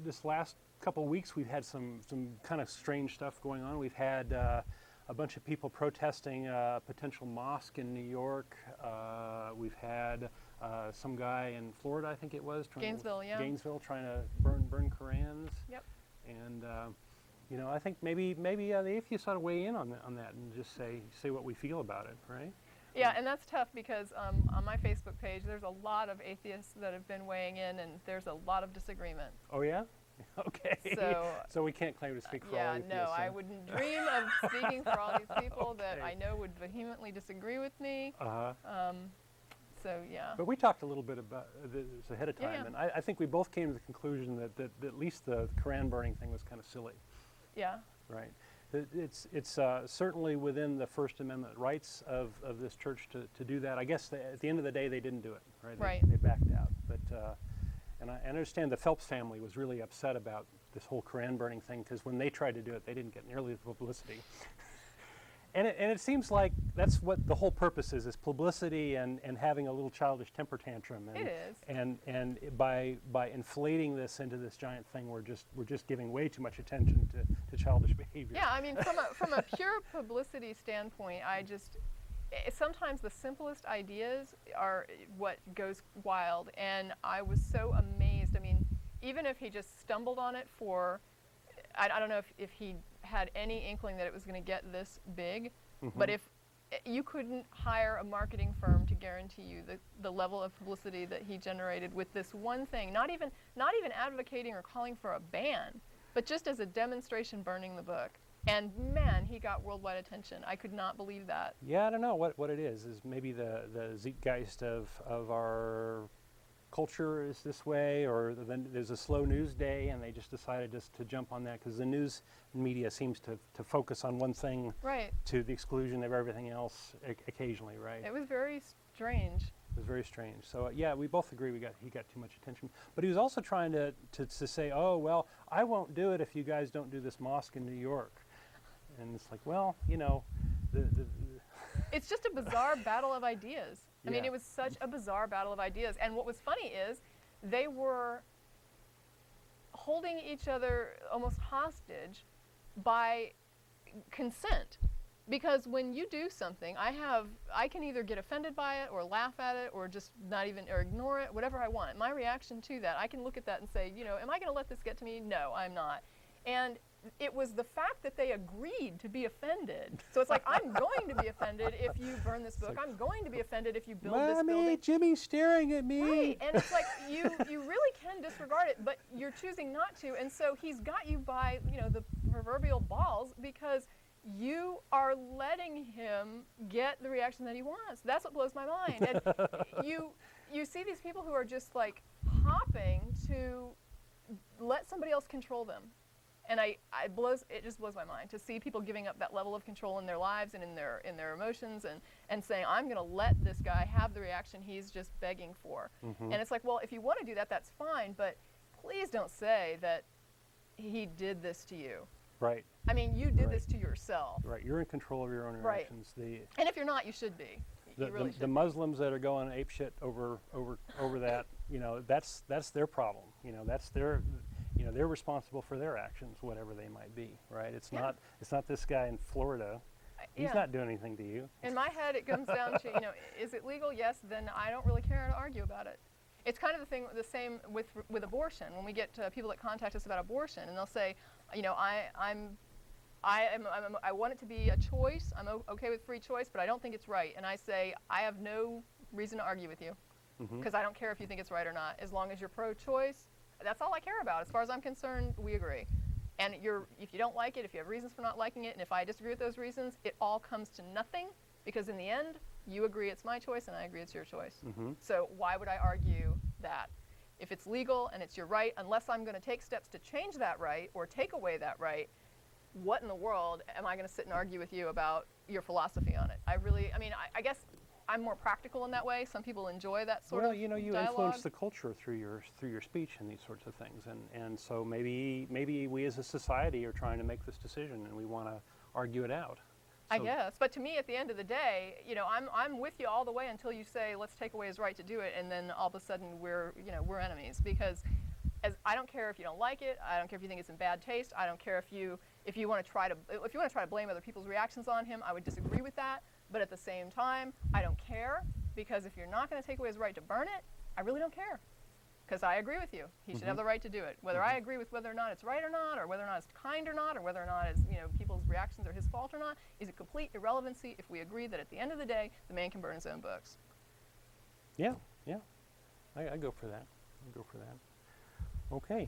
this last couple of weeks, we've had some kind of strange stuff going on. We've had a bunch of people protesting a potential mosque in New York. We've had some guy in Florida, I think it was, Gainesville, Gainesville, trying to burn Korans. Yep. And you know, I think maybe the atheists ought to weigh in on that and just say what we feel about it, right? Yeah, and that's tough because on my Facebook page, there's a lot of atheists that have been weighing in, and there's a lot of disagreement. Oh yeah? Okay. So we can't claim to speak for all atheists. Yeah, no, I wouldn't dream of speaking for all these people that I know would vehemently disagree with me. So yeah. But we talked a little bit about this ahead of time, and I think we both came to the conclusion that at least the Koran burning thing was kind of silly. Yeah. Right. It's certainly within the First Amendment rights of this church to do that. I guess at the end of the day, they didn't do it. Right. They backed out. But and I understand the Phelps family was really upset about this whole Koran burning thing because when they tried to do it, they didn't get nearly the publicity. And it seems like that's what the whole purpose is publicity and having a little childish temper tantrum. And, it is. And by inflating this into this giant thing, we're just giving way too much attention to childish behavior. Yeah, I mean, from a pure publicity standpoint, sometimes the simplest ideas are what goes wild. And I was so amazed. I mean, even if he just stumbled on it I don't know if he had any inkling that it was going to get this big, but if you couldn't hire a marketing firm to guarantee you the level of publicity that he generated with this one thing, not even advocating or calling for a ban, but just as a demonstration burning the book. And man, he got worldwide attention. I could not believe that. Yeah, I don't know what it is maybe the zeitgeist of our culture is this way, or then there's a slow news day and they just decided just to jump on that because the news media seems to focus on one thing to the exclusion of everything else occasionally, right? It was very strange. It was very strange. So yeah, we both agree he got too much attention. But he was also trying to say, oh, well, I won't do it if you guys don't do this mosque in New York. And it's like, well, you know, it's just a bizarre battle of ideas. I mean, it was such a bizarre battle of ideas. And what was funny is they were holding each other almost hostage by consent. Because when you do something, I can either get offended by it or laugh at it or just not even, or ignore it, whatever I want. My reaction to that, I can look at that and say, you know, am I going to let this get to me? No, I'm not. And it was the fact that they agreed to be offended. So it's like, I'm going to be offended if you burn this book. I'm going to be offended if you build this building. Mommy, Jimmy's staring at me. Right, and it's like, you really can disregard it, but you're choosing not to. And so he's got you by, you know, the proverbial balls because you are letting him get the reaction that he wants. That's what blows my mind. And you see these people who are just like hopping to let somebody else control them. And it just blows my mind to see people giving up that level of control in their lives and in their emotions and saying, I'm going to let this guy have the reaction he's just begging for. And it's like, well, if you want to do that, that's fine, but please don't say that he did this to you. Right. I mean, you did this to yourself. Right. You're in control of your own reactions. And if you're not, you should be. The Muslims that are going apeshit over that, you know, that's their problem. You know, that's their. You know, they're responsible for their actions, whatever they might be, right? It's not this guy in Florida. He's not doing anything to you. In my head, it comes down to, you know, is it legal? Yes. Then I don't really care to argue about it. It's kind of the same with abortion. When we get people that contact us about abortion, and they'll say, you know, I want it to be a choice. I'm okay with free choice, but I don't think it's right. And I say, I have no reason to argue with you because I don't care if you think it's right or not. As long as you're pro-choice, that's all I care about. As far as I'm concerned, we agree. And if you don't like it, if you have reasons for not liking it, and if I disagree with those reasons, it all comes to nothing because in the end, you agree it's my choice and I agree it's your choice. So why would I argue that? If it's legal and it's your right, unless I'm going to take steps to change that right or take away that right, what in the world am I going to sit and argue with you about your philosophy on it? I guess I'm more practical in that way. Some people enjoy that sort of you know, you dialogue. influence the culture through your speech and these sorts of things, and so maybe we as a society are trying to make this decision and we want to argue it out. I guess, but to me, at the end of the day, you know, I'm with you all the way until you say let's take away his right to do it, and then all of a sudden we're enemies because I don't care if you don't like it. I don't care if you think it's in bad taste. I don't care if you want to try to blame other people's reactions on him. I would disagree with that. But at the same time, I don't care, because if you're not going to take away his right to burn it, I really don't care. Because I agree with you. He should have the right to do it. Whether I agree with whether or not it's right or not, or whether or not it's kind or not, or whether or not it's, people's reactions are his fault or not, is a complete irrelevancy if we agree that at the end of the day, the man can burn his own books. Yeah, yeah. I go for that. I go for that. Okay.